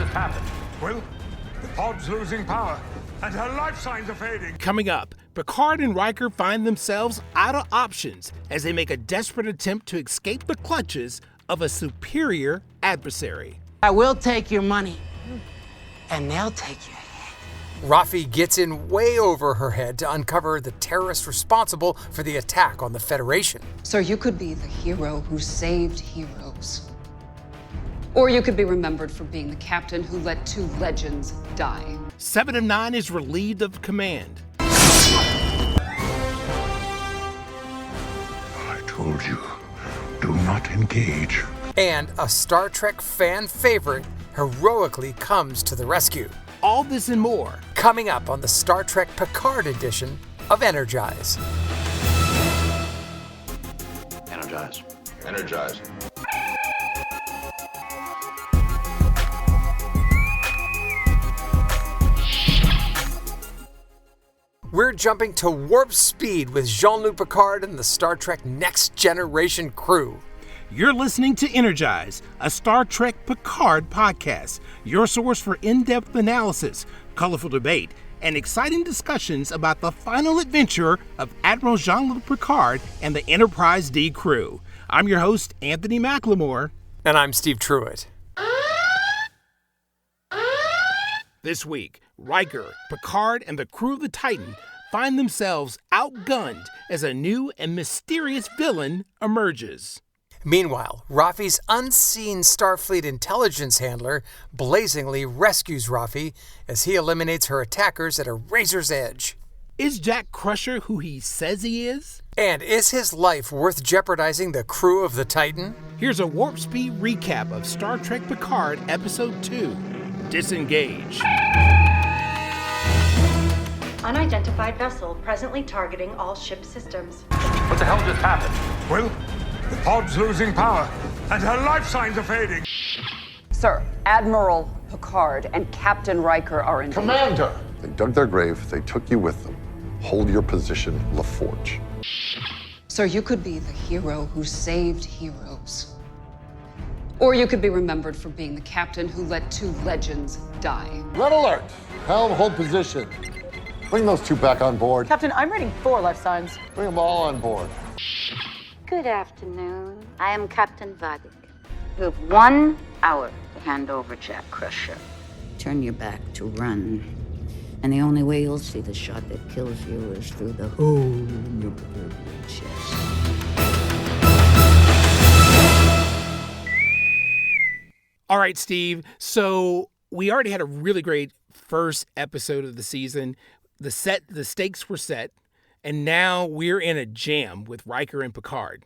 just happened? Well, the pod's losing power, and her life signs are fading. Coming up, Picard and Riker find themselves out of options as they make a desperate attempt to escape the clutches of a superior adversary. I will take your money, and they'll take your head. Raffi gets in way over her head to uncover the terrorist responsible for the attack on the Federation. Sir, you could be the hero who saved heroes. Or you could be remembered for being the captain who let two legends die. 7 of 9 is relieved of command. I told you, do not engage. And a Star Trek fan favorite heroically comes to the rescue. All this and more Coming up on the Star Trek Picard edition of Energize. Energize. Energize. We're jumping to warp speed with Jean-Luc Picard and the Star Trek Next Generation crew. You're listening to Energize, a Star Trek Picard podcast, your source for in-depth analysis, colorful debate, and exciting discussions about the final adventure of Admiral Jean-Luc Picard and the Enterprise D crew. I'm your host, Anthony McLemore. And I'm Steve Truitt. This week, Riker, Picard, and the crew of the Titan find themselves outgunned as a new and mysterious villain emerges. Meanwhile, Raffi's unseen Starfleet intelligence handler blazingly rescues Raffi as he eliminates her attackers at a razor's edge. Is Jack Crusher who he says he is? And is his life worth jeopardizing the crew of the Titan? Here's a warp speed recap of Star Trek Picard Episode 2, Disengage. Unidentified vessel presently targeting all ship systems. What the hell just happened? Well, the pod's losing power, and her life signs are fading. Sir, Admiral Picard and Captain Riker are in Commander! They dug their grave, they took you with them. Hold your position, LaForge. Sir, you could be the hero who saved heroes. Or you could be remembered for being the captain who let two legends die. Red alert! Helm, hold position. Bring those two back on board. Captain, I'm reading 4 life signs. Bring them all on board. Good afternoon. I am Captain Vadik. You have 1 hour to hand over Jack Crusher. Turn your back to run. And the only way you'll see the shot that kills you is through the hole in your proverbial chest. All right, Steve. So we already had a really great first episode of the season. The stakes were set, and now we're in a jam with Riker and Picard.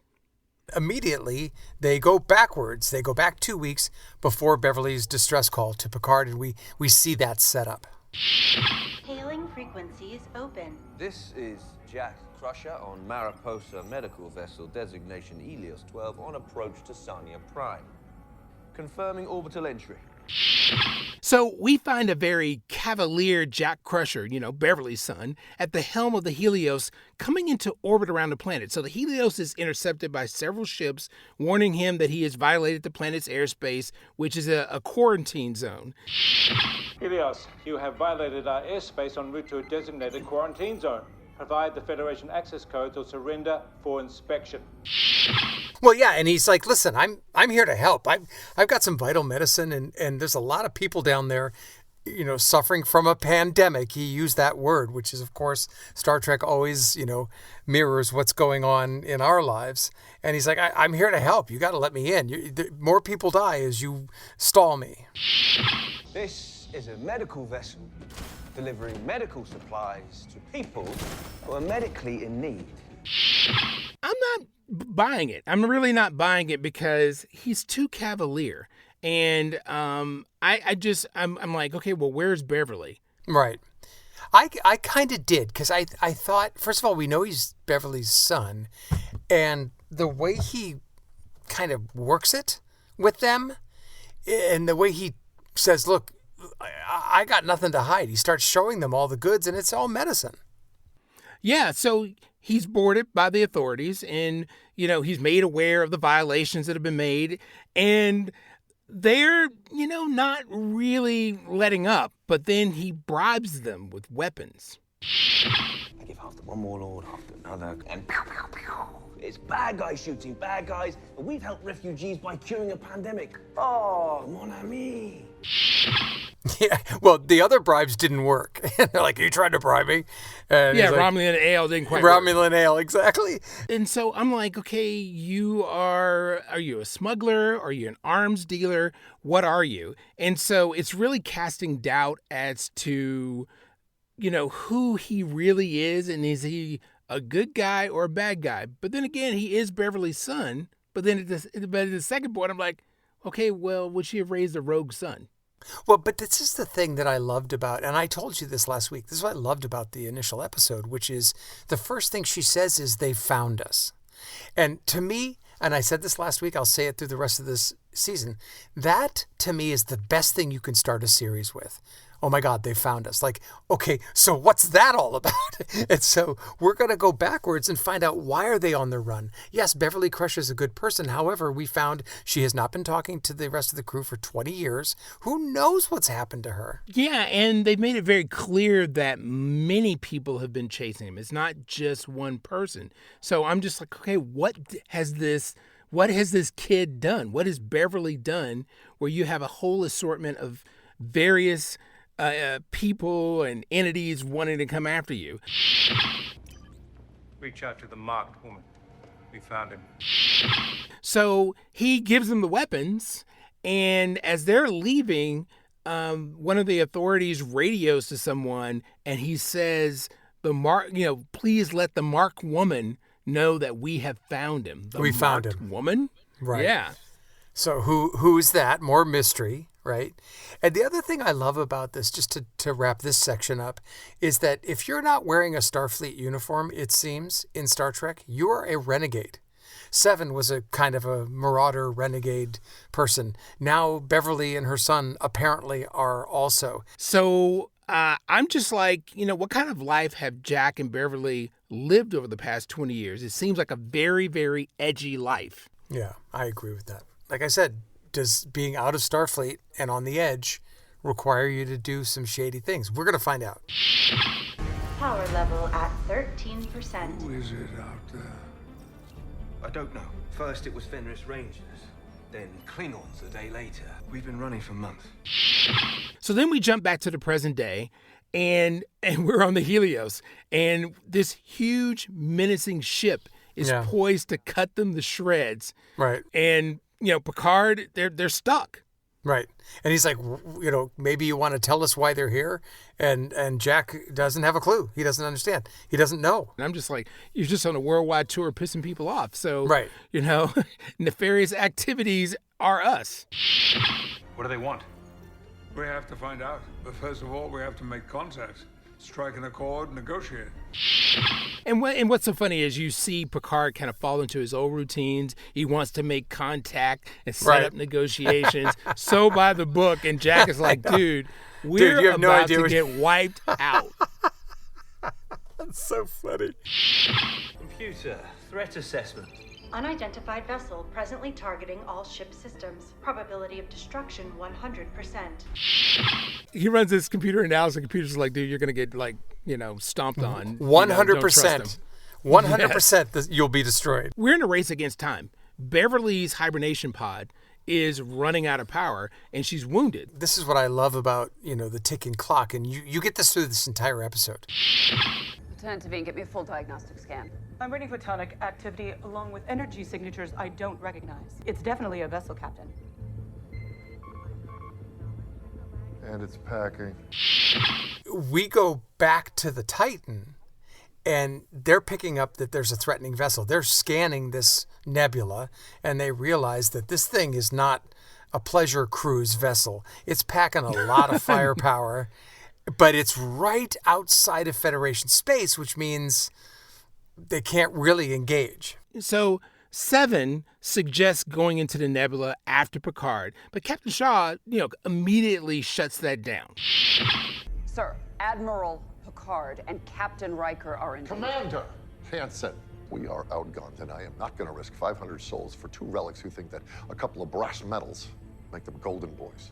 Immediately, they go backwards. They go back 2 weeks before Beverly's distress call to Picard, and we see that setup. Hailing frequencies open. This is Jack Crusher on Mariposa medical vessel designation Helios 12 on approach to Sania Prime. Confirming orbital entry. So we find a very cavalier Jack Crusher, Beverly's son, at the helm of the Helios coming into orbit around the planet. So the Helios is intercepted by several ships, warning him that he has violated the planet's airspace, which is a quarantine zone. Helios, you have violated our airspace en route to a designated quarantine zone. Provide the Federation access codes or surrender for inspection. Well, yeah, and he's like, listen, I'm here to help. I've got some vital medicine, and there's a lot of people down there, suffering from a pandemic. He used that word, which is, of course, Star Trek always, mirrors what's going on in our lives. And he's like, I'm here to help. You got to let me in. More people die as you stall me. This is a medical vessel delivering medical supplies to people who are medically in need. I'm not buying it. I'm really not buying it because he's too cavalier. And I'm like, okay, well, where's Beverly? Right. I kind of did, because I thought, first of all, we know he's Beverly's son, and the way he kind of works it with them, and the way he says, look, I got nothing to hide. He starts showing them all the goods, and it's all medicine. Yeah, so he's boarded by the authorities, and, he's made aware of the violations that have been made, and they're, not really letting up, but then he bribes them with weapons. I give half to one warlord, half to another, and pew, pew, pew. It's bad guys shooting bad guys, and we've helped refugees by curing a pandemic. Oh, mon ami. Yeah, well, the other bribes didn't work. They're like, you tried to bribe me? And yeah, like, Romulan ale didn't quite work. Romulan ale, exactly. And so I'm like, okay, are you a smuggler? Are you an arms dealer? What are you? And so it's really casting doubt as to, who he really is, and is he a good guy or a bad guy? But then again, he is Beverly's son. But then at the second point, I'm like, okay, well, would she have raised a rogue son? Well, but this is the thing that I loved about, and I told you this last week, this is what I loved about the initial episode, which is the first thing she says is, they found us. And to me, and I said this last week, I'll say it through the rest of this season, that to me is the best thing you can start a series with. Oh my God, they found us. Like, okay, so what's that all about? And so we're going to go backwards and find out, why are they on the run? Yes, Beverly Crusher is a good person. However, we found she has not been talking to the rest of the crew for 20 years. Who knows what's happened to her? Yeah, and they've made it very clear that many people have been chasing him. It's not just one person. So I'm just like, okay, what has this kid done? What has Beverly done where you have a whole assortment of various people and entities wanting to come after you? Reach out to the marked woman. We found him. So he gives them the weapons, and as they're leaving, one of the authorities radios to someone, and he says, please let the marked woman know that we have found him. We found him. Woman? Right. Yeah. So who's that? More mystery, right? And the other thing I love about this, just to wrap this section up, is that if you're not wearing a Starfleet uniform, it seems, in Star Trek, you're a renegade. Seven was a kind of a marauder renegade person. Now Beverly and her son apparently are also. So I'm just like, what kind of life have Jack and Beverly lived over the past 20 years? It seems like a very, very edgy life. Yeah, I agree with that. Like I said, does being out of Starfleet and on the edge require you to do some shady things? We're going to find out. Power level at 13%. Who is it out there? I don't know. First it was Fenris Rangers, then Klingons a day later. We've been running for months. So then we jump back to the present day, and we're on the Helios, and this huge menacing ship is poised to cut them to shreds. Right. And Picard, they're stuck. Right. And he's like, maybe you want to tell us why they're here? And Jack doesn't have a clue. He doesn't understand. He doesn't know. And I'm just like, you're just on a worldwide tour pissing people off. So, right. Nefarious activities are us. What do they want? We have to find out. But first of all, we have to make contact. Strike an accord, negotiate. And what's so funny is you see Picard kind of fall into his old routines. He wants to make contact and set up negotiations. So by the book, and Jack is like, dude, we're about to get wiped out. That's so funny. Computer, threat assessment. Unidentified vessel presently targeting all ship systems. Probability of destruction 100%. He runs this computer analysis. The computer's like, dude, you're going to get stomped on. 100%. 100% you'll be destroyed. We're in a race against time. Beverly's hibernation pod is running out of power, and she's wounded. This is what I love about, the ticking clock, and you get this through this entire episode. Lieutenant Devine, get me a full diagnostic scan. I'm reading photonic activity along with energy signatures I don't recognize. It's definitely a vessel, Captain. And it's packing. We go back to the Titan, and they're picking up that there's a threatening vessel. They're scanning this nebula, and they realize that this thing is not a pleasure cruise vessel. It's packing a lot of firepower, but it's right outside of Federation space, which means they can't really engage. So Seven suggests going into the nebula after Picard, but Captain Shaw, immediately shuts that down. Sir, Admiral Picard and Captain Riker are in. Commander Hansen, we are outgunned, and I am not going to risk 500 souls for two relics who think that a couple of brass medals Like the Golden Boys.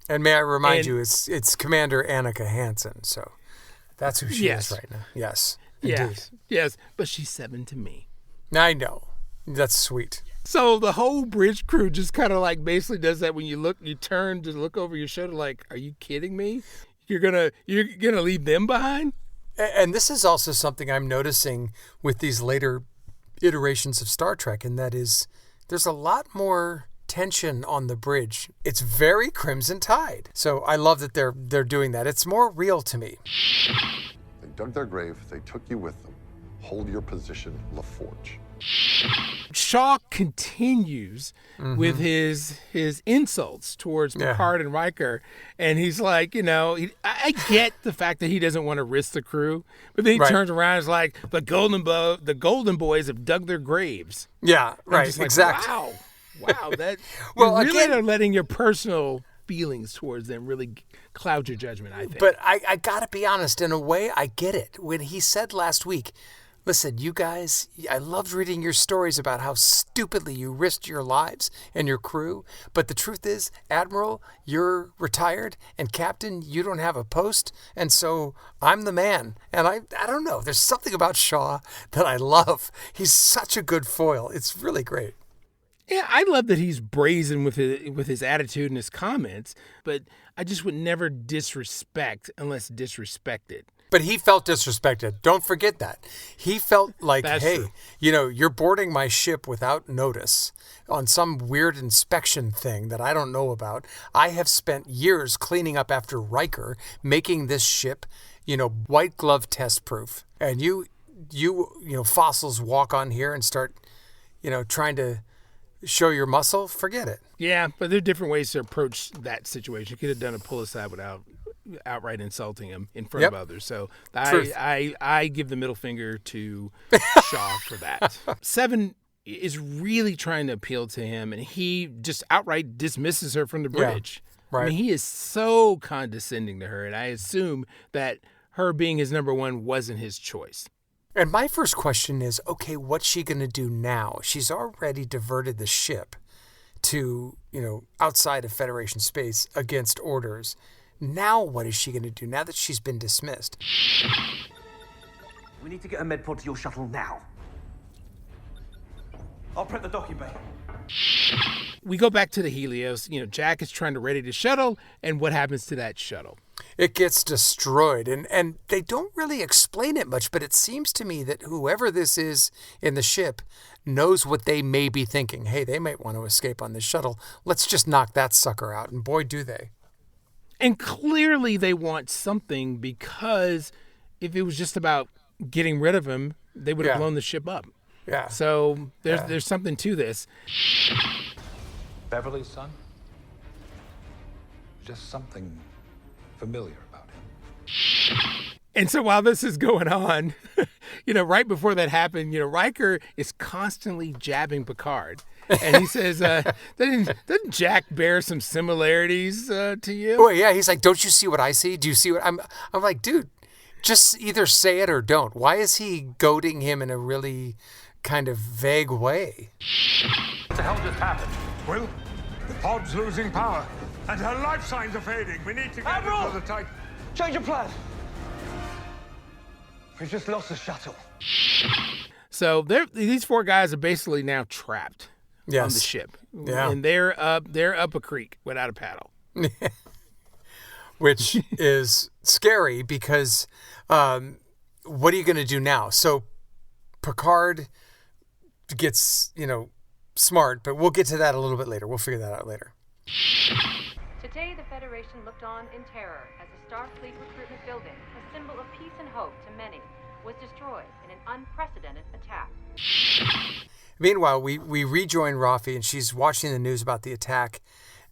And may I remind you, it's Commander Annika Hansen, so that's who she is right now. Yes, indeed. Yes, but she's 7 to me. I know. That's sweet. So the whole bridge crew just kind of like basically does that when you turn to look over your shoulder like, are you kidding me? You're gonna leave them behind? And this is also something I'm noticing with these later iterations of Star Trek, and that is there's a lot more tension on the bridge. It's very Crimson Tide. So I love that they're doing that. It's more real to me. They dug their grave. They took you with them. Hold your position, LaForge. Shaw continues with his insults towards Picard and Riker, and he's like, I get the fact that he doesn't want to risk the crew, but then he turns around and is like, the Golden Boys have dug their graves. Yeah, right, like, exactly. Wow, that well, you really are letting your personal feelings towards them really cloud your judgment, I think. But I gotta be honest, in a way, I get it. When he said last week, listen, you guys, I loved reading your stories about how stupidly you risked your lives and your crew. But the truth is, Admiral, you're retired, and Captain, you don't have a post. And so I'm the man. And I don't know. There's something about Shaw that I love. He's such a good foil. It's really great. Yeah, I love that he's brazen with his attitude and his comments, but I just would never disrespect unless disrespected. But he felt disrespected. Don't forget that. He felt like, That's hey, true. You're boarding my ship without notice on some weird inspection thing that I don't know about. I have spent years cleaning up after Riker, making this ship, white glove test proof. And you fossils walk on here and start, trying to show your muscle. Forget it. Yeah, but there are different ways to approach that situation. You could have done a pull aside without outright insulting him in front of others. So I give the middle finger to Shaw for that. 7 is really trying to appeal to him, and he just outright dismisses her from the bridge. Yeah, right. I mean, he is so condescending to her, and I assume that her being his number one wasn't his choice. And my first question is, okay, what's she going to do now? She's already diverted the ship to, outside of Federation space against orders. Now what is she going to do now that she's been dismissed? We need to get a med pod to your shuttle now. I'll prep the docking bay. We go back to the Helios. Jack is trying to ready the shuttle, and what happens to that shuttle? It gets destroyed, and they don't really explain it much, but it seems to me that whoever this is in the ship knows what they may be thinking. Hey, they might want to escape on this shuttle. Let's just knock that sucker out, and boy, do they. And clearly they want something, because if it was just about getting rid of him, they would have blown the ship up. Yeah. So there's something to this. Beverly's son? Just something familiar about him. And so while this is going on, right before that happened, Riker is constantly jabbing Picard. And he says, doesn't Jack bear some similarities to you? Oh, yeah. He's like, don't you see what I see? Do you see what I'm like, dude, just either say it or don't. Why is he goading him in a really kind of vague way? What the hell just happened? Well, the pod's losing power, and her life signs are fading. We need to get her to the Titan. Change your plan. We've just lost the shuttle. So these 4 guys are basically now trapped on the ship. Yeah. And they're up a creek without a paddle. Which is scary because what are you going to do now? So Picard gets, smart, but we'll get to that a little bit later. We'll figure that out later. Today, the Federation looked on in terror as the Starfleet recruitment building, a symbol of peace and hope to many, was destroyed in an unprecedented attack. Meanwhile, we rejoin Raffi, and she's watching the news about the attack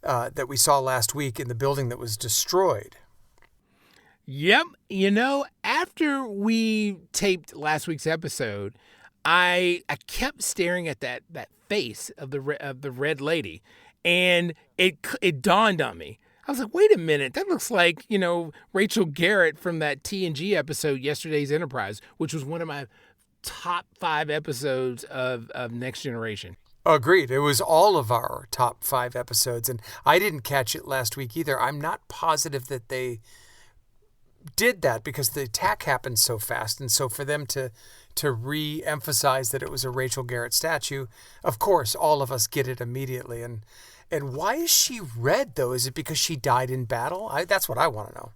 that we saw last week in the building that was destroyed. Yep. After we taped last week's episode, I kept staring at that face of the red lady, and it dawned on me. I was like, wait a minute, that looks like, Rachel Garrett from that TNG episode, Yesterday's Enterprise, which was one of my top 5 episodes of Next Generation. Agreed. It was all of our top 5 episodes, and I didn't catch it last week either. I'm not positive that they did that because the attack happened so fast, and so for them to re-emphasize that it was a Rachel Garrett statue, of course, all of us get it immediately. And why is she red, though? Is it because she died in battle? That's what I want to know.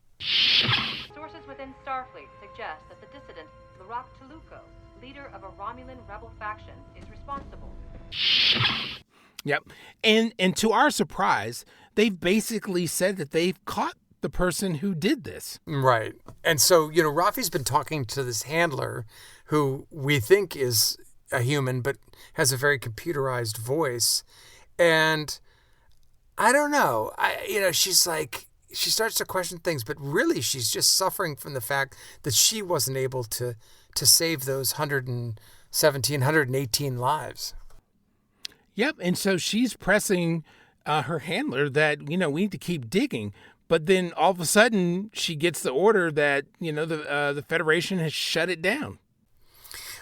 Sources within Starfleet suggest that the dissident, Larak Tuluko, leader of a Romulan rebel faction, is responsible. Yep. And to our surprise, they've basically said that they've caught the person who did this. Right. And so, Raffi's been talking to this handler who we think is a human, but has a very computerized voice. And I don't know. She's like, she starts to question things, but really she's just suffering from the fact that she wasn't able to save those 117, 118 lives. Yep. And so she's pressing her handler that, we need to keep digging. But then all of a sudden she gets the order that, the Federation has shut it down.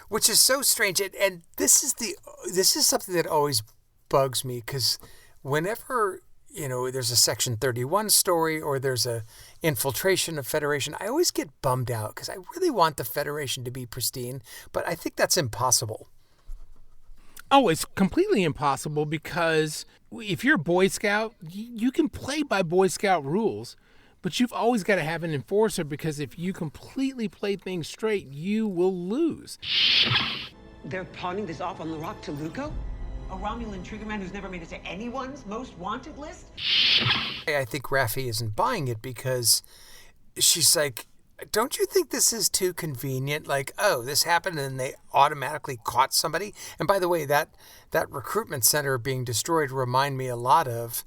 Which is so strange. And this is something that always bugs me, because whenever, there's a Section 31 story or there's a infiltration of Federation, I always get bummed out because I really want the Federation to be pristine, but I think that's impossible. Oh, it's completely impossible because if you're a Boy Scout, you can play by Boy Scout rules, but you've always got to have an enforcer because if you completely play things straight, you will lose. They're pawning this off on Larak Tuluko? A Romulan triggerman who's never made it to anyone's most wanted list? I think Raffi isn't buying it because she's like, don't you think this is too convenient? Like, oh, this happened and they automatically caught somebody. And by the way, that recruitment center being destroyed remind me a lot of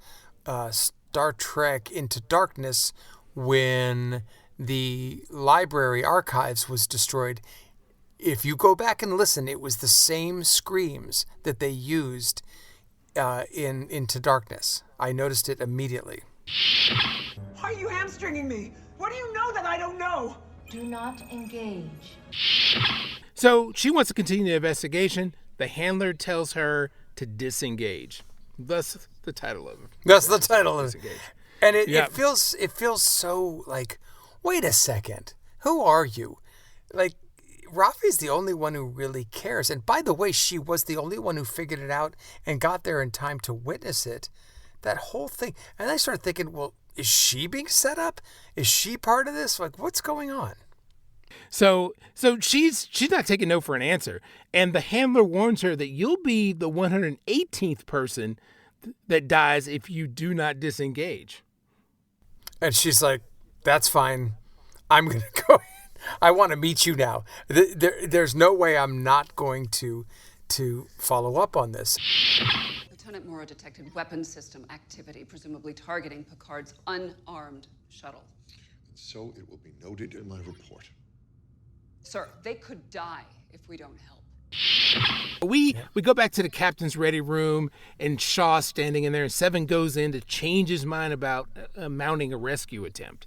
Star Trek Into Darkness when the library archives was destroyed. If you go back and listen, it was the same screams that they used in Into Darkness. I noticed it immediately. Why are you hamstringing me? What do you know that I don't know? Do not engage. So she wants to continue the investigation. The handler tells her to disengage. Thus the title of it. That's the title of it. Disengage. And it feels so like, wait a second. Who are you? Like, Raffi's the only one who really cares. And by the way, she was the only one who figured it out and got there in time to witness it. That whole thing. And I started thinking, well, is she being set up? Is she part of this? Like, what's going on? So she's not taking no for an answer. And the handler warns her that you'll be the 118th person that dies if you do not disengage. And she's like, that's fine. I'm going to go. I want to meet you now. There's no way I'm not going to follow up on this. Lieutenant Mora detected weapons system activity, presumably targeting Picard's unarmed shuttle. So it will be noted in my report. Sir, they could die if we don't help. We go back to the captain's ready room, and Shaw's standing in there, and Seven goes in to change his mind about mounting a rescue attempt.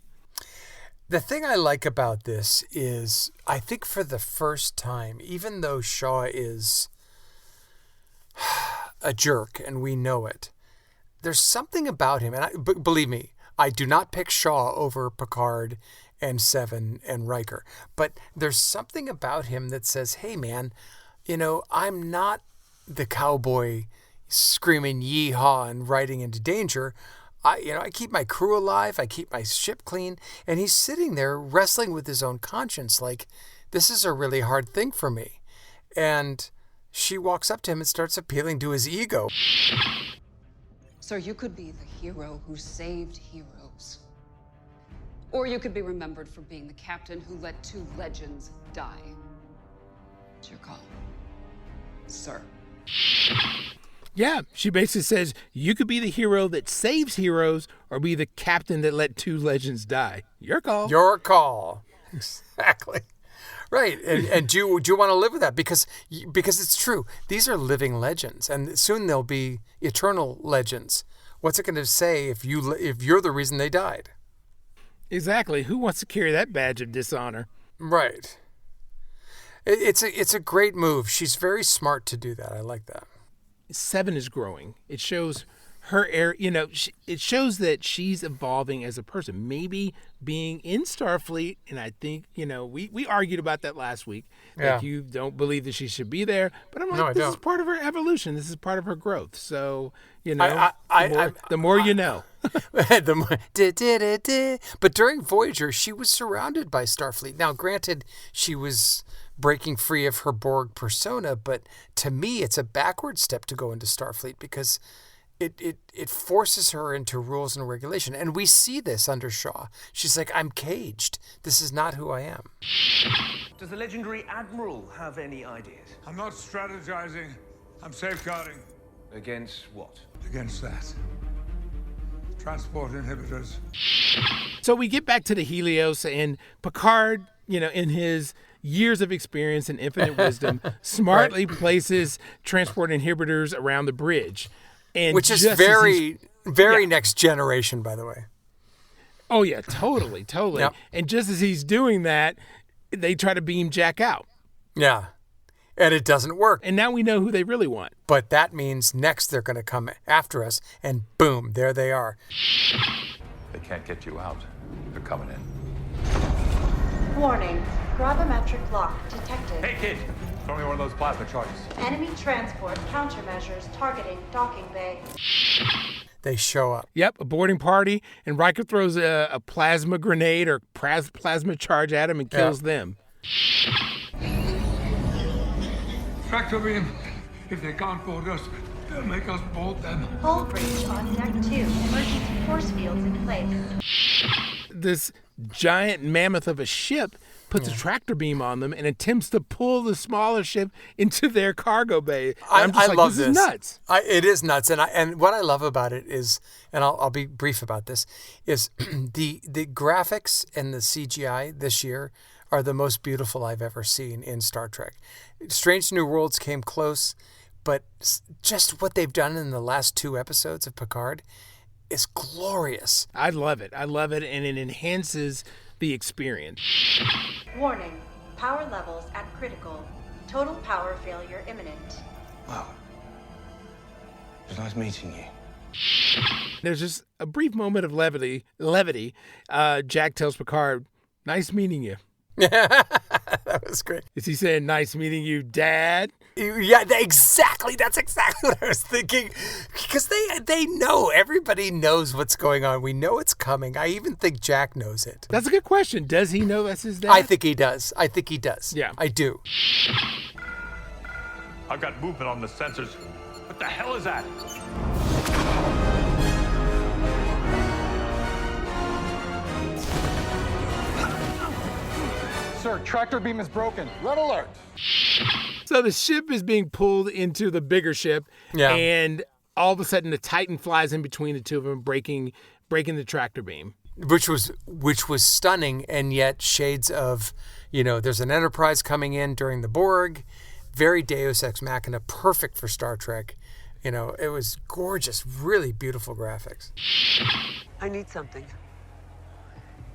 The thing I like about this is, I think for the first time, even though Shaw is a jerk and we know it, there's something about him, and believe me, I do not pick Shaw over Picard and Seven and Riker, but there's something about him that says, hey man, I'm not the cowboy screaming yeehaw and riding into danger. I keep my crew alive, I keep my ship clean, and he's sitting there wrestling with his own conscience like, this is a really hard thing for me. And she walks up to him and starts appealing to his ego. Sir, you could be the hero who saved heroes. Or you could be remembered for being the captain who let 2 legends die. It's your call, sir. Yeah, she basically says you could be the hero that saves heroes or be the captain that let 2 legends die. Your call. Your call. Exactly. Right. And do you want to live with that? Because it's true. These are living legends, and soon they'll be eternal legends. What's it going to say if you're the reason they died? Exactly. Who wants to carry that badge of dishonor? Right. It's a great move. She's very smart to do that. I like that. Seven is growing. It shows her air, it shows that she's evolving as a person, maybe being in Starfleet. And I think, we argued about that last week. Yeah. Like, you don't believe that she should be there, but I'm like, No, this don't. is part of her evolution. This is part of her growth. So, the more you know. But during Voyager, she was surrounded by Starfleet. Now, granted, she was breaking free of her Borg persona, but to me, it's a backward step to go into Starfleet because it forces her into rules and regulation. And we see this under Shaw. She's like, I'm caged. This is not who I am. Does the legendary Admiral have any ideas? I'm not strategizing. I'm safeguarding. Against what? Against that. Transport inhibitors. So we get back to the Helios, and Picard, in his years of experience and infinite wisdom, smartly places transport inhibitors around the bridge. And which is very next generation, by the way. Oh, yeah, totally. Yep. And just as he's doing that, they try to beam Jack out. Yeah. And it doesn't work. And now we know who they really want. But that means next they're going to come after us, and boom, there they are. They can't get you out. They're coming in. Warning, gravimetric lock detected. Hey, kid! Throw me one of those plasma charges. Enemy transport countermeasures targeting docking bay. They show up. Yep, a boarding party, and Riker throws a plasma grenade or plasma charge at him and kills them. Tractor beam. If they can't board us, they'll make us board them. Hull breach on deck 2. Emergency force fields in place. This giant mammoth of a ship puts a tractor beam on them and attempts to pull the smaller ship into their cargo bay. I'm just love this is nuts. It is nuts. And what I love about it is, and I'll be brief about this, is the graphics and the CGI this year are the most beautiful I've ever seen in Star Trek. Strange New Worlds came close, but just what they've done in the last 2 episodes of Picard is glorious. I love it, and it enhances the experience. Warning, power levels at critical. Total power failure imminent. Wow. It was nice meeting you. There's just a brief moment of levity. Jack tells Picard, nice meeting you. That was great. Is he saying, nice meeting you, Dad? Yeah, exactly. That's exactly what I was thinking. Because they know. Everybody knows what's going on. We know it's coming. I even think Jack knows it. That's a good question. Does he know that's his dad? I think he does. Yeah. I do. I've got movement on the sensors. What the hell is that? Sir, tractor beam is broken. Red alert. So the ship is being pulled into the bigger ship, and all of a sudden the Titan flies in between the two of them, breaking the tractor beam. Which was stunning, and yet shades of, there's an Enterprise coming in during the Borg, very Deus Ex Machina, perfect for Star Trek. It was gorgeous, really beautiful graphics. I need something.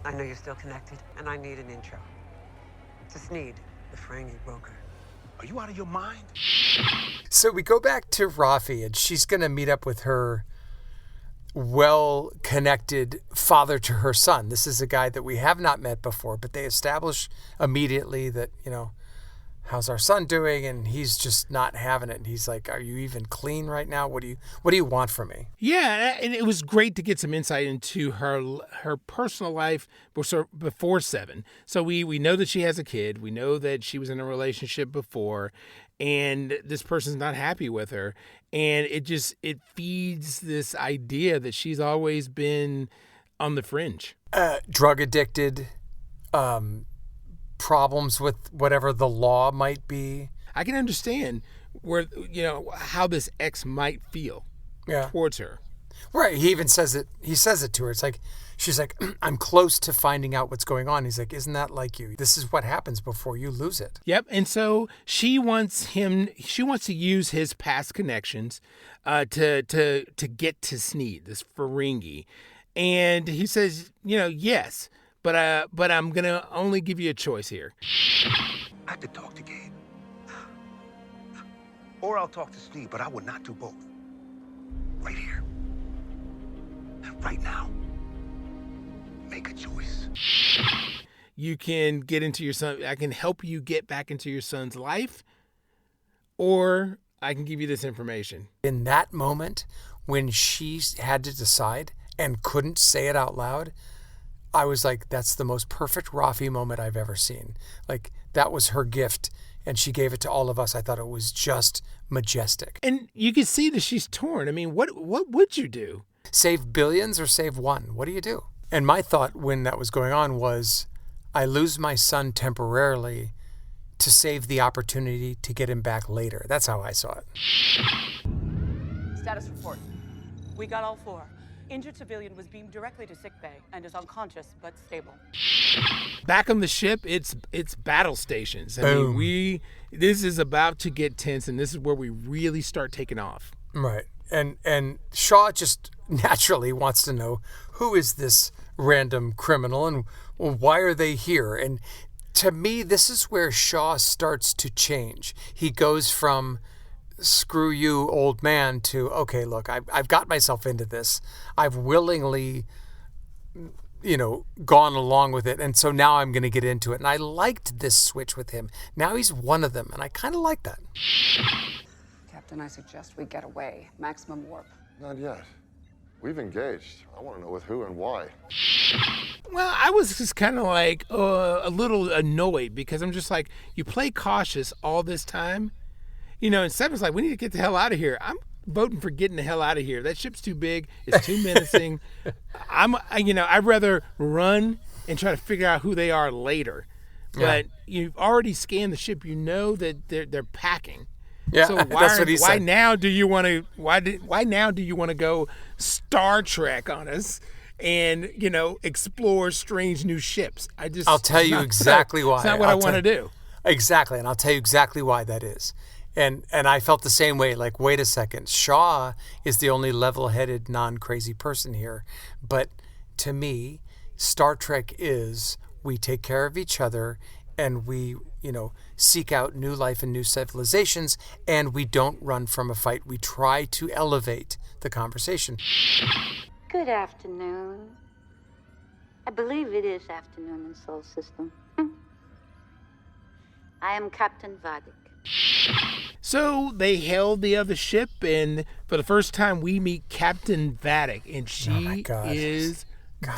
I know you're still connected, and I need an intro. To Sneed, the Ferengi broker. Are you out of your mind? So we go back to Raffi, and she's going to meet up with her well-connected father to her son. This is a guy that we have not met before, but they establish immediately that, how's our son doing? And he's just not having it. And he's like, are you even clean right now? What do you want from me? Yeah, and it was great to get some insight into her personal life before Seven. So we know that she has a kid. We know that she was in a relationship before, and this person's not happy with her. And it feeds this idea that she's always been on the fringe. Drug addicted, problems with whatever the law might be. I can understand where how this ex might feel towards her. Right. He even says it. He says it to her. It's like, she's like, I'm close to finding out what's going on. He's like, isn't that like you? This is what happens before you lose it. Yep. And so she wants to use his past connections to get to Sneed, this Ferengi. And he says, yes, but I'm going to only give you a choice here. I have to talk to Gabe. or I'll talk to Sneed, but I would not do both. Right here. And right now. Make a choice. You can get into your son. I can help you get back into your son's life, or I can give you this information. In that moment, when she had to decide and couldn't say it out loud, I was like, that's the most perfect Raffi moment I've ever seen. Like, that was her gift, and she gave it to all of us. I thought it was just majestic. And you can see that she's torn. I mean, what would you do? Save billions or save one? What do you do? And my thought when that was going on was, I lose my son temporarily to save the opportunity to get him back later. That's how I saw it. Status report. We got all 4. Injured civilian was beamed directly to sickbay and is unconscious but stable. Back on the ship, it's battle stations. I mean, this is about to get tense, and this is where we really start taking off. Right. And Shaw just naturally wants to know, who is this random criminal and why are they here? And to me, this is where Shaw starts to change. He goes from screw you, old man, to, okay, look, I've got myself into this. I've willingly, gone along with it. And so now I'm going to get into it. And I liked this switch with him. Now he's one of them. And I kind of like that. Captain, I suggest we get away. Maximum warp. Not yet. We've engaged. I want to know with who and why. Well, I was just kind of like a little annoyed because I'm just like, you play cautious all this time. And Seven's like, we need to get the hell out of here. I'm voting for getting the hell out of here. That ship's too big. It's too menacing. I'd rather run and try to figure out who they are later. But you've already scanned the ship. You know that they're packing. Yeah, so that's what he said. Why now do you want to go Star Trek on us and explore strange new ships? I'll tell you exactly why. It's not what I want to do. Exactly, and I'll tell you exactly why that is. And I felt the same way. Like, wait a second, Shaw is the only level-headed, non-crazy person here. But to me, Star Trek is we take care of each other and we, seek out new life and new civilizations, and we don't run from a fight. We try to elevate the conversation. Good afternoon. I believe it is afternoon in Sol System. I am Captain Vadik. So they hailed the other ship, and for the first time we meet Captain Vadik, and she is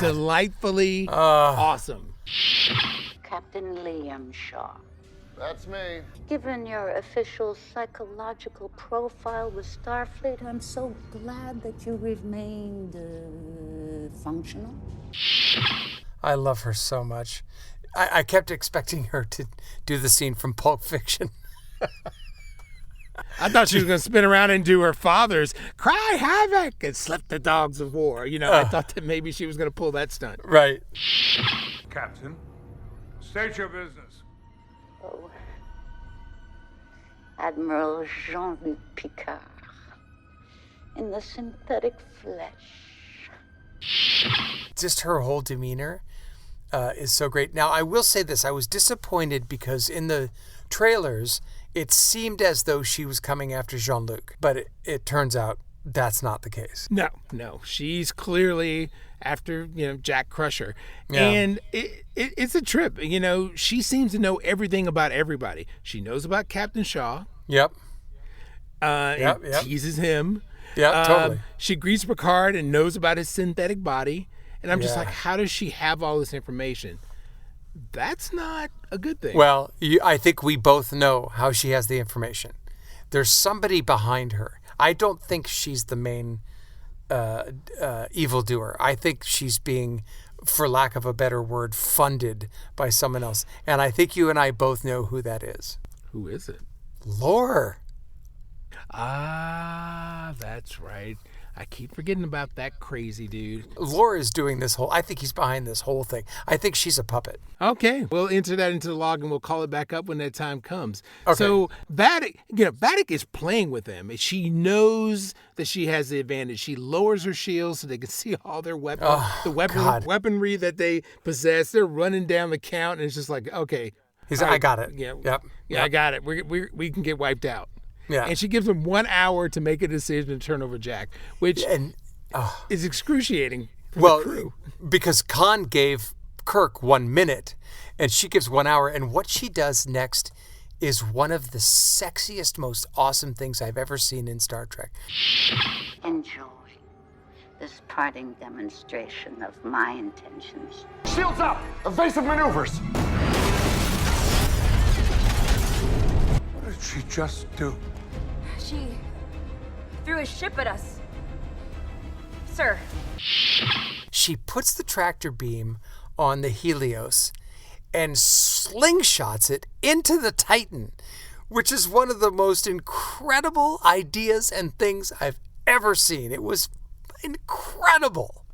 delightfully awesome. Captain Liam Shaw. That's me. Given your official psychological profile with Starfleet, I'm so glad that you remained functional. I love her so much. I kept expecting her to do the scene from Pulp Fiction. I thought she was going to spin around and do her father's Cry Havoc and Slip the Dogs of War. I thought that maybe she was going to pull that stunt. Right. Captain, state your business. Oh. Admiral Jean-Luc Picard. In the synthetic flesh. Just her whole demeanor is so great. Now, I will say this. I was disappointed because in the trailers, it seemed as though she was coming after Jean-Luc. But it turns out that's not the case. No. She's clearly after, Jack Crusher. Yeah. And it's a trip. She seems to know everything about everybody. She knows about Captain Shaw. Yep. And teases him. Yeah, totally. She greets Picard and knows about his synthetic body. And I'm just like, how does she have all this information? That's not a good thing. Well, I think we both know how she has the information. There's somebody behind her. I don't think she's the main evildoer. I think she's being, for lack of a better word, funded by someone else. And I think you and I both know who that is. Who is it? Lore. Ah, that's right. I keep forgetting about that crazy dude. Lore is doing this I think he's behind this whole thing. I think she's a puppet. Okay, we'll enter that into the log and we'll call it back up when that time comes. Okay. So Vadik is playing with them. She knows that she has the advantage. She lowers her shield so they can see all their weapons, weaponry that they possess. They're running down the count, and it's just like, okay. I got it. Yeah, Yep. I got it. We can get wiped out. Yeah. And she gives him 1 hour to make a decision to turn over Jack, which is excruciating for the crew. Because Khan gave Kirk 1 minute, and she gives 1 hour. And what she does next is one of the sexiest, most awesome things I've ever seen in Star Trek. Enjoy this parting demonstration of my intentions. Shields up! Evasive maneuvers! What did she just do? She threw a ship at us. Sir. She puts the tractor beam on the Helios and slingshots it into the Titan, which is one of the most incredible ideas and things I've ever seen. It was incredible.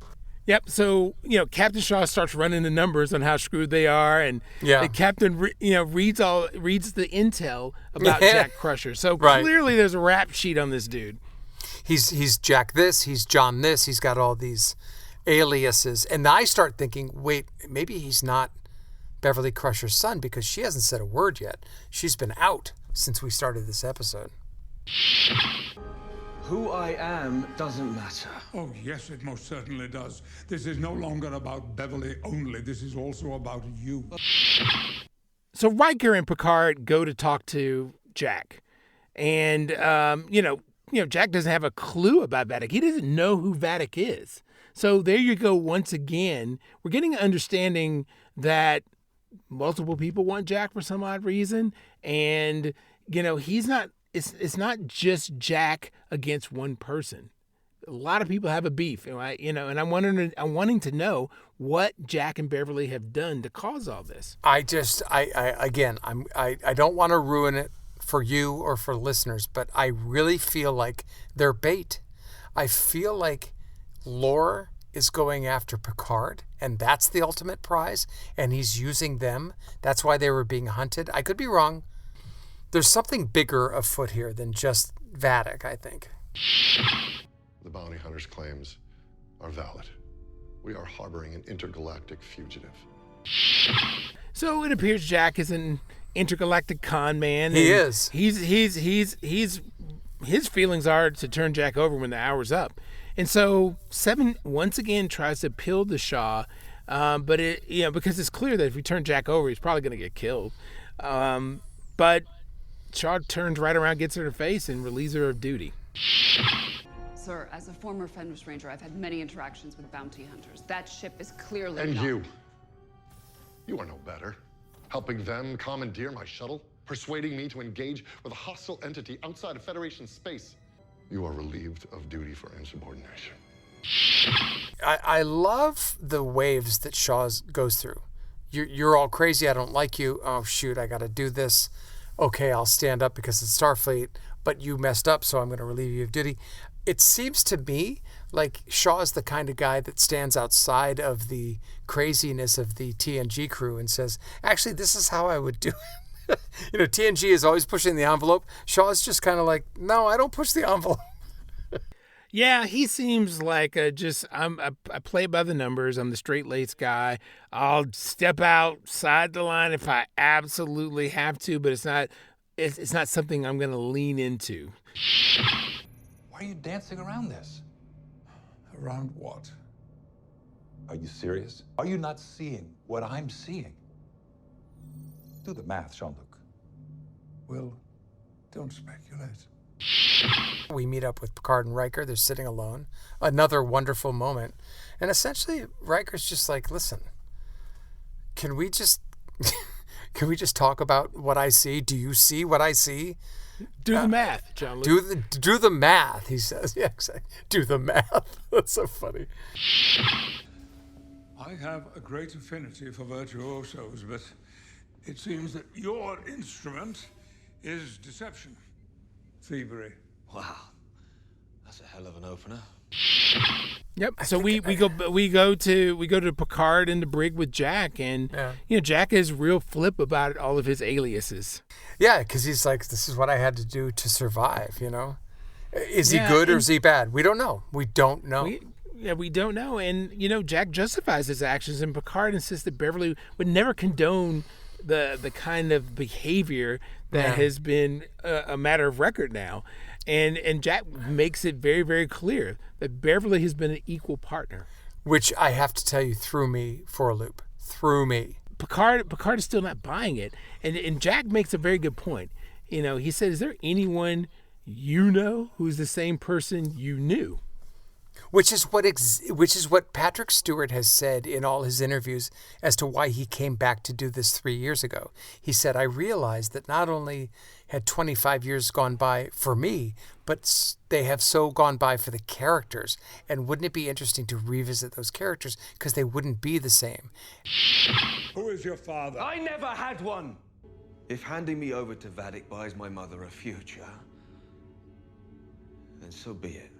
Yep. So, Captain Shaw starts running the numbers on how screwed they are, and the captain, reads the intel about Jack Crusher. So clearly, there's a rap sheet on this dude. He's Jack this, he's John this. He's got all these aliases, and I start thinking, wait, maybe he's not Beverly Crusher's son because she hasn't said a word yet. She's been out since we started this episode. Who I am doesn't matter. Oh, yes, it most certainly does. This is no longer about Beverly only. This is also about you. So Riker and Picard go to talk to Jack. And, Jack doesn't have a clue about Vadic. He doesn't know who Vadic is. So there you go once again. We're getting an understanding that multiple people want Jack for some odd reason. And, he's not... It's not just Jack against one person. A lot of people have a beef, right? And I'm wanting to know what Jack and Beverly have done to cause all this. I don't want to ruin it for you or for listeners, but I really feel like they're bait. I feel like Lore is going after Picard, and that's the ultimate prize, and he's using them. That's why they were being hunted. I could be wrong. There's something bigger afoot here than just Vadic, I think. The bounty hunter's claims are valid. We are harboring an intergalactic fugitive. So it appears Jack is an intergalactic con man. He is. His feelings are to turn Jack over when the hour's up. And so Seven once again tries to appeal to Shaw, but because it's clear that if we turn Jack over, he's probably going to get killed. But Shaw turns right around, gets her in her face, and relieves her of duty. Sir, as a former Fenris Ranger, I've had many interactions with bounty hunters. That ship is clearly And not... You are no better. Helping them commandeer my shuttle, persuading me to engage with a hostile entity outside of Federation space. You are relieved of duty for insubordination. I love the waves that Shaw goes through. You're all crazy. I don't like you. Oh, shoot, I got to do this. Okay, I'll stand up because it's Starfleet, but you messed up, so I'm going to relieve you of duty. It seems to me like Shaw is the kind of guy that stands outside of the craziness of the TNG crew and says, actually, this is how I would do it. TNG is always pushing the envelope. Shaw's just kind of like, no, I don't push the envelope. Yeah, he seems like I play by the numbers. I'm the straight-laced guy. I'll step outside the line if I absolutely have to, but it's not something I'm going to lean into. Why are you dancing around this? Around what? Are you serious? Are you not seeing what I'm seeing? Do the math, Jean-Luc. Will, don't speculate. We meet up with Picard and Riker. They're sitting alone. Another wonderful moment. And essentially, Riker's just like, listen, can we just talk about what I see? Do you see what I see? Do the math, John Luke. Do the math, he says. Yeah, exactly. Do the math. That's so funny. I have a great affinity for virtuosos, but it seems that your instrument is deception. Thievery. Wow, that's a hell of an opener. Yep. So we go to Picard in the brig with Jack, and Jack is real flip about all of his aliases. Yeah, because he's like, this is what I had to do to survive. Is he good or is he bad? We don't know. We don't know. We don't know. And Jack justifies his actions, and Picard insists that Beverly would never condone the kind of behavior that has been a matter of record now. And Jack makes it very, very clear that Beverly has been an equal partner. Which I have to tell you threw me for a loop. Threw me. Picard is still not buying it. And Jack makes a very good point. He said, is there anyone you know who's the same person you knew? Which is what Patrick Stewart has said in all his interviews as to why he came back to do this 3 years ago. He said, I realized that not only had 25 years gone by for me, but they have so gone by for the characters. And wouldn't it be interesting to revisit those characters because they wouldn't be the same? Who is your father? I never had one. If handing me over to Vatic buys my mother a future, then so be it.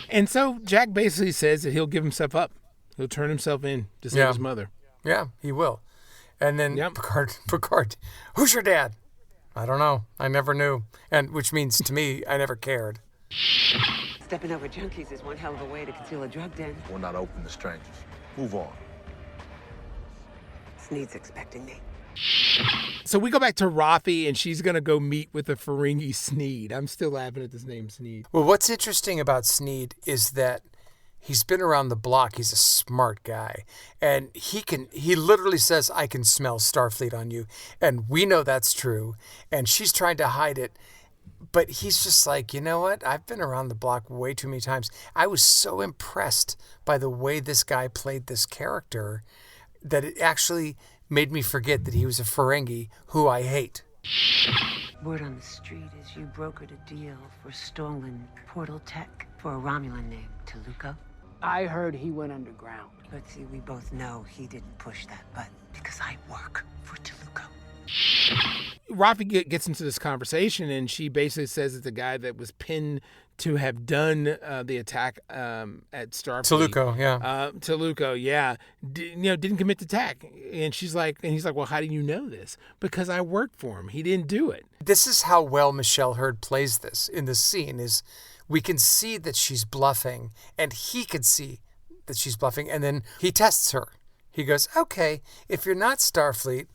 And so Jack basically says that he'll give himself up. He'll turn himself in to save his mother. Yeah, he will. And then Picard, who's your dad? I don't know. I never knew. And which means to me, I never cared. Stepping over junkies is one hell of a way to conceal a drug den. We're not open to strangers. Move on. Sneed's expecting me. So we go back to Raffi, and she's going to go meet with the Ferengi Sneed. I'm still laughing at this name, Sneed. Well, what's interesting about Sneed is that he's been around the block. He's a smart guy. And he literally says, I can smell Starfleet on you. And we know that's true. And she's trying to hide it. But he's just like, you know what? I've been around the block way too many times. I was so impressed by the way this guy played this character that it actually made me forget that he was a Ferengi who I hate. Word on the street is you brokered a deal for stolen portal tech for a Romulan named Toluco. I heard he went underground. But see, we both know he didn't push that button because I work for Toluco. Raffi gets into this conversation, and she basically says that the guy that was pinned to have done the attack at Starfleet, Toluco, didn't commit the attack. And he's like, well, how do you know this? Because I worked for him. He didn't do it. This is how well Michelle Hurd plays this in this scene. Is we can see that she's bluffing, and he can see that she's bluffing, and then he tests her. He goes, okay, if you're not Starfleet,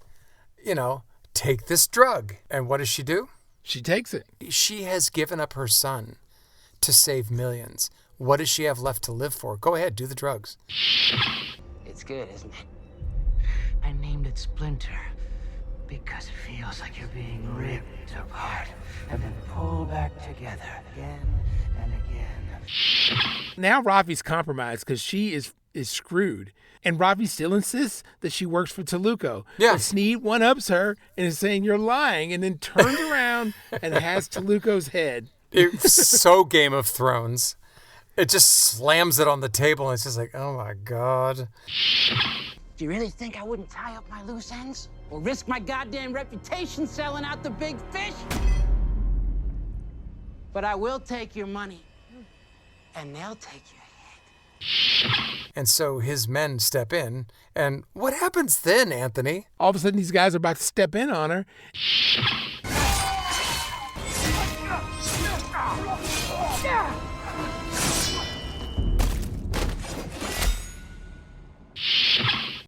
take this drug. And what does she do? She takes it. She has given up her son to save millions. What does she have left to live for? Go ahead, do the drugs. It's good, isn't it? I named it Splinter because it feels like you're being ripped apart and then pulled back together again and again. Now Raffi's compromised because she is screwed. And Raffi still insists that she works for Toluco. Yeah. But Sneed one-ups her and is saying, you're lying, and then turns around and has Toluco's head. It's so Game of Thrones. It just slams it on the table, and it's just like, oh my God. Do you really think I wouldn't tie up my loose ends? Or risk my goddamn reputation selling out the big fish? But I will take your money. And they'll take your head. And so his men step in. And what happens then, Anthony? All of a sudden, these guys are about to step in on her.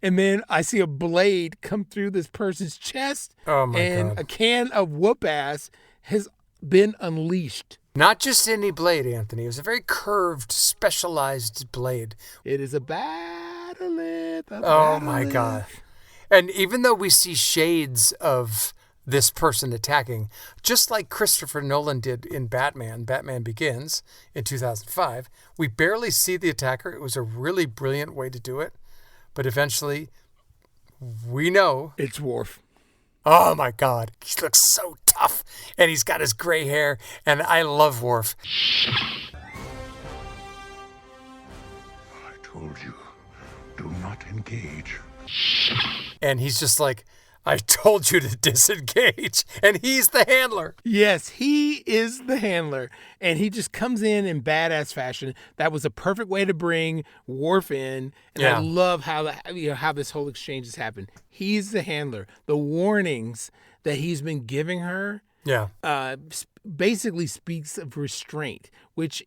And then I see a blade come through this person's chest. Oh, my and God. a can of whoop ass has been unleashed. Not just any blade, Anthony. It was a very curved, specialized blade. It is a batolith. Oh, my God. And even though we see shades of this person attacking, just like Christopher Nolan did in Batman Begins in 2005, we barely see the attacker. It was a really brilliant way to do it. But eventually, we know it's Worf. Oh, my God. He looks so tough. And he's got his gray hair. And I love Worf. I told you, do not engage. And he's just like, I told you to disengage. And he's the handler. Yes, he is the handler. And he just comes in badass fashion. That was a perfect way to bring Worf in. And I love how this whole exchange has happened. He's the handler. The warnings that he's been giving her basically speaks of restraint, which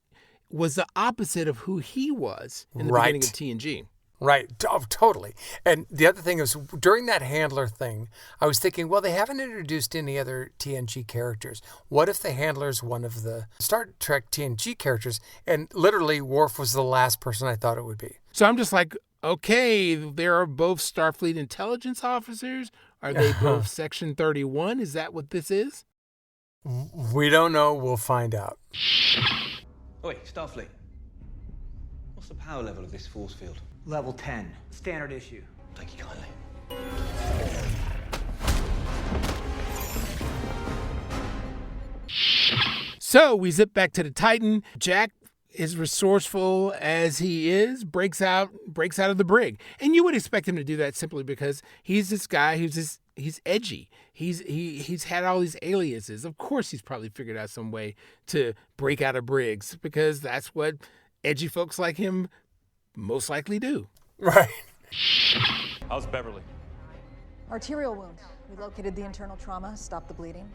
was the opposite of who he was in the beginning of TNG. Right. Oh, totally. And the other thing is, during that handler thing, I was thinking, well, they haven't introduced any other TNG characters. What if the handler's one of the Star Trek TNG characters? And literally, Worf was the last person I thought it would be. So I'm just like, okay, there are both Starfleet intelligence officers. Are they both Section 31? Is that what this is? We don't know. We'll find out. Oh, wait, Starfleet. What's the power level of this force field? Level 10, standard issue. Thank you kindly. So we zip back to the Titan. Jack, as resourceful as he is, breaks out of the brig. And you would expect him to do that simply because he's this guy he's edgy. He's had all these aliases. Of course he's probably figured out some way to break out of brigs because that's what edgy folks like him most likely do. Right. How's Beverly? Arterial wound. We located the internal trauma, stopped the bleeding.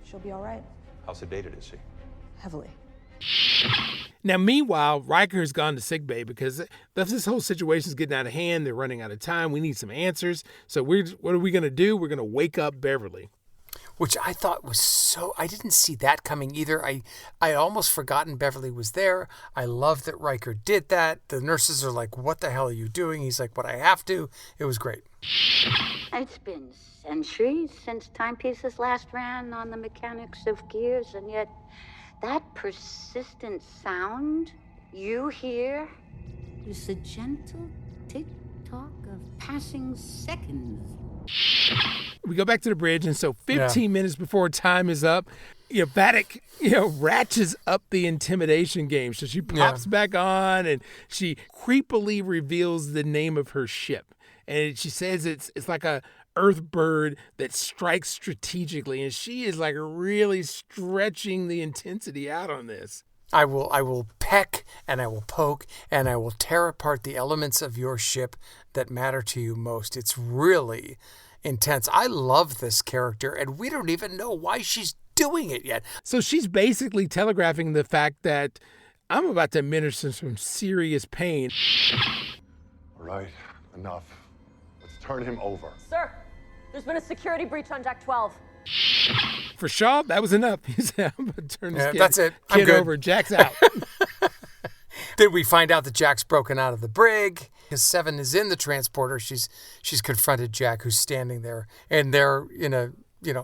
She'll be all right. How sedated is she? Heavily. Now, meanwhile, Riker's gone to sickbay because this whole situation's getting out of hand. They're running out of time. We need some answers. So what are we going to do? We're going to wake up Beverly. Which I thought was so... I didn't see that coming either. I had almost forgotten Beverly was there. I love that Riker did that. The nurses are like, what the hell are you doing? He's like, what, I have to? It was great. It's been centuries since timepieces last ran on the mechanics of gears, and yet that persistent sound you hear is the gentle tick-tock of passing seconds. We go back to the bridge, and so 15 minutes before time is up, Vadic, ratchets up the intimidation game. So she pops back on, and she creepily reveals the name of her ship. And she says it's like a earth bird that strikes strategically, and she is like really stretching the intensity out on this. I will peck and I will poke and I will tear apart the elements of your ship that matter to you most. It's really intense. I love this character, and we don't even know why she's doing it yet. So she's basically telegraphing the fact that I'm about to administer some serious pain. All right, enough. Let's turn him over. Sir, there's been a security breach on Deck 12. For Shaw, that was enough. He said, I'm going to turn this that's it. kid over. Jack's out. Then we find out that Jack's broken out of the brig. Because Seven is in the transporter. She's confronted Jack, who's standing there, and they're in a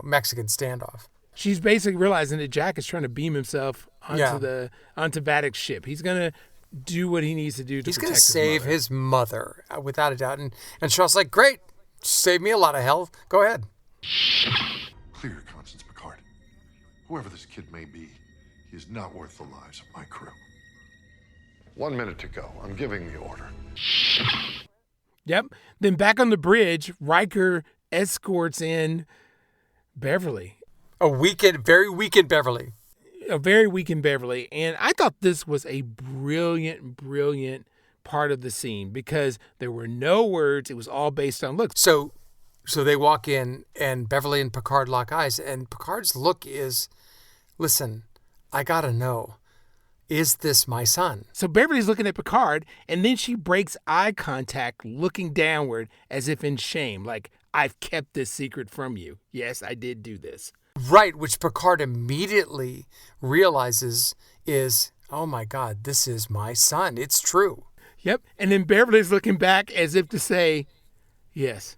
Mexican standoff. She's basically realizing that Jack is trying to beam himself onto Vadic's ship. He's going to do what he needs to do to protect his mother. He's going to save his mother, without a doubt. And Shaw's like, great, save me a lot of hell. Go ahead. Clear your conscience, Picard. Whoever this kid may be, he is not worth the lives of my crew. 1 minute to go. I'm giving the order. Yep. Then back on the bridge, Riker escorts in Beverly. Very weakened Beverly. A very weakened Beverly. And I thought this was a brilliant part of the scene because there were no words. It was all based on looks. So they walk in, and Beverly and Picard lock eyes, and Picard's look is, listen, I gotta know, is this my son? So Beverly's looking at Picard, and then she breaks eye contact, looking downward as if in shame, like, I've kept this secret from you. Yes, I did do this. Right, which Picard immediately realizes is, oh my God, this is my son. It's true. Yep, and then Beverly's looking back as if to say, yes.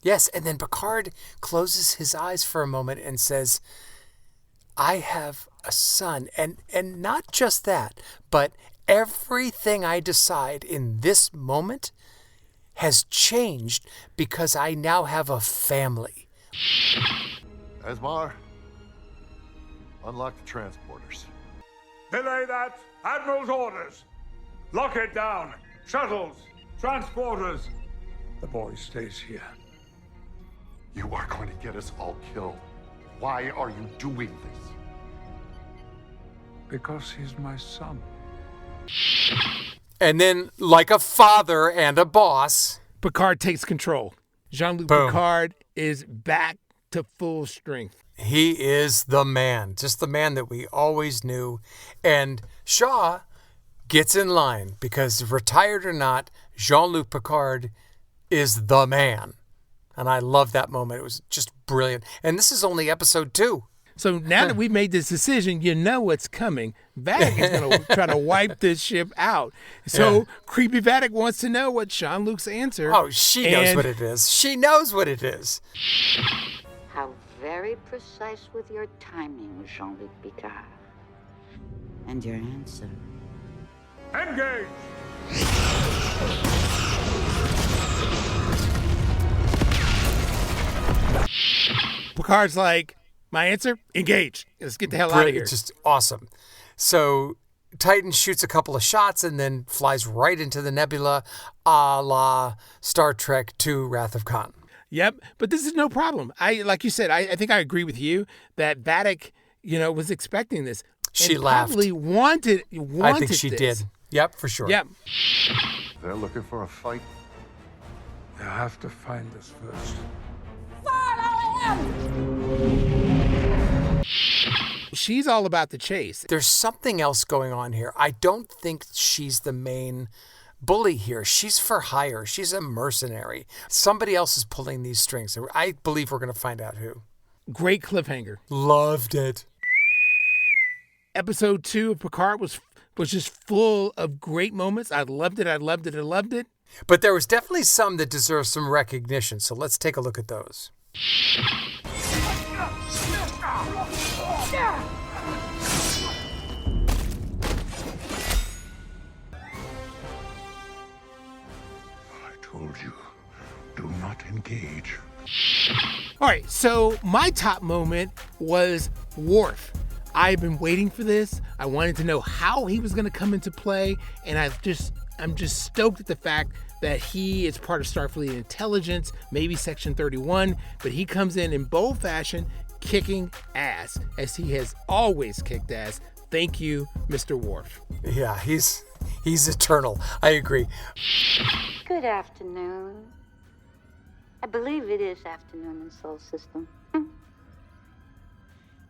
Yes, and then Picard closes his eyes for a moment and says, I have a son. And not just that, but everything I decide in this moment has changed because I now have a family. Asmar, unlock the transporters. Belay that. Admiral's orders. Lock it down. Shuttles. Transporters. The boy stays here. You are going to get us all killed. Why are you doing this? Because he's my son. And then, like a father and a boss, Picard takes control. Jean-Luc Picard is back to full strength. He is the man, just the man that we always knew. And Shaw gets in line because, retired or not, Jean-Luc Picard is the man. And I love that moment. It was just brilliant. And this is only episode 2. So now that we've made this decision, you know what's coming. Vadic is going to try to wipe this ship out. So Creepy Vadic wants to know what Jean-Luc's answer. Oh, she knows what it is. She knows what it is. How very precise with your timing, Jean-Luc Picard. And your answer. Engage! Picard's like, my answer? Engage. Let's get the hell out of here. It's just awesome. So Titan shoots a couple of shots and then flies right into the nebula, a la Star Trek II Wrath of Khan. Yep, but this is no problem. Like you said, I think I agree with you that Vadic, was expecting this. She and laughed. Probably wanted I think she this. did. Yep, for sure. Yep. They're looking for a fight. They'll have to find us first. She's all about the chase. There's something else going on here. I don't think she's the main bully here. She's for hire. She's a mercenary. Somebody else is pulling these strings. I believe we're going to find out who. Great cliffhanger. Loved it. Episode 2 of Picard was just full of great moments. I loved it. But there was definitely some that deserve some recognition. So let's take a look at those. I told you, do not engage. All right, so my top moment was Worf. I've been waiting for this. I wanted to know how he was going to come into play, and I'm just stoked at the fact that he is part of Starfleet Intelligence, maybe Section 31, but he comes in bold fashion, kicking ass, as he has always kicked ass. Thank you, Mr. Worf. Yeah, he's eternal. I agree. Good afternoon. I believe it is afternoon in Sol System.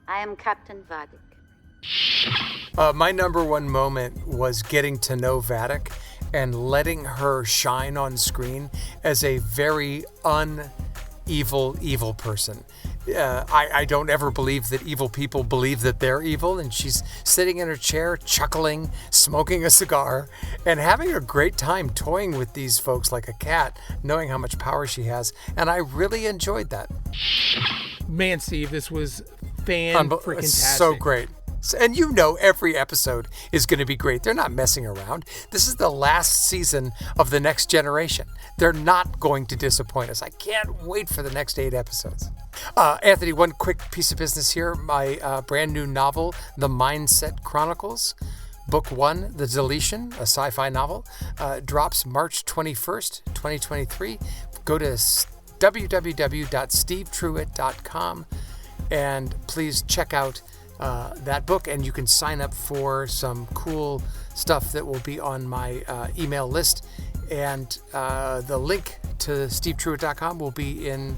I am Captain Vadic. My number one moment was getting to know Vadic and letting her shine on screen as a very evil person. I don't ever believe that evil people believe that they're evil, and she's sitting in her chair, chuckling, smoking a cigar, and having a great time toying with these folks like a cat, knowing how much power she has, and I really enjoyed that. Man, Steve, this was fan-freaking-tastic. So great. And every episode is going to be great. They're not messing around. This is the last season of The Next Generation. They're not going to disappoint us. I can't wait for the next 8 episodes. Anthony, one quick piece of business here. My brand new novel, The Mindset Chronicles, Book 1, The Deletion, a sci-fi novel, drops March 21st, 2023. Go to www.stevetruitt.com and please check out that book, and you can sign up for some cool stuff that will be on my email list, and the link to stevetruitt.com will be in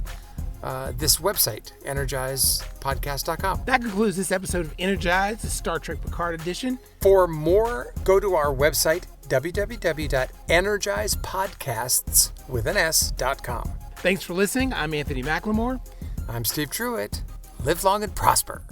this website, energizepodcast.com. That concludes this episode of Energize, the Star Trek Picard edition. For more, go to our website, www.energizepodcasts.com. Thanks for listening. I'm Anthony McLemore. I'm Steve Truitt. Live long and prosper.